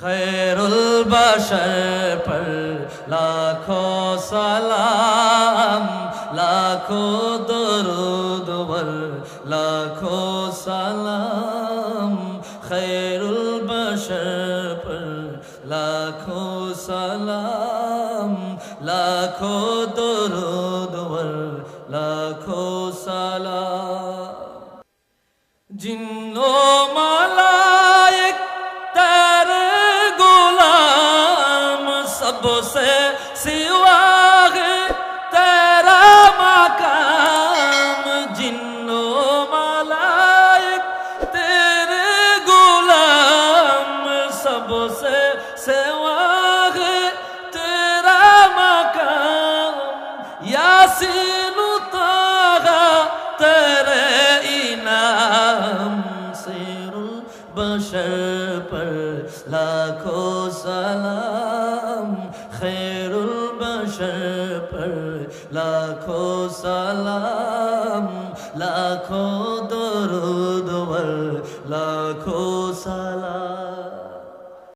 खैरुल बशर पर लाखों सलाम, लाखों दुरूद वल लाखों सलाम। खैरुल बशर पर लाखों सलाम, लाखों दुरूद वल लाखों सलाम। जिन्नो मलाइक तेरे गुलाम, सबसे सिवा है तेरा मकाम। जिन्नो मलाइक तेरे गुलाम, सबसे सिवा है तेरा मकाम। यासीन तागा तेरे इनाम, सिरुल बशर पर लाखों सलाम। खैरुल बशर पर लाखों सलाम, लाखों दुरूद वल लाखों सलाम।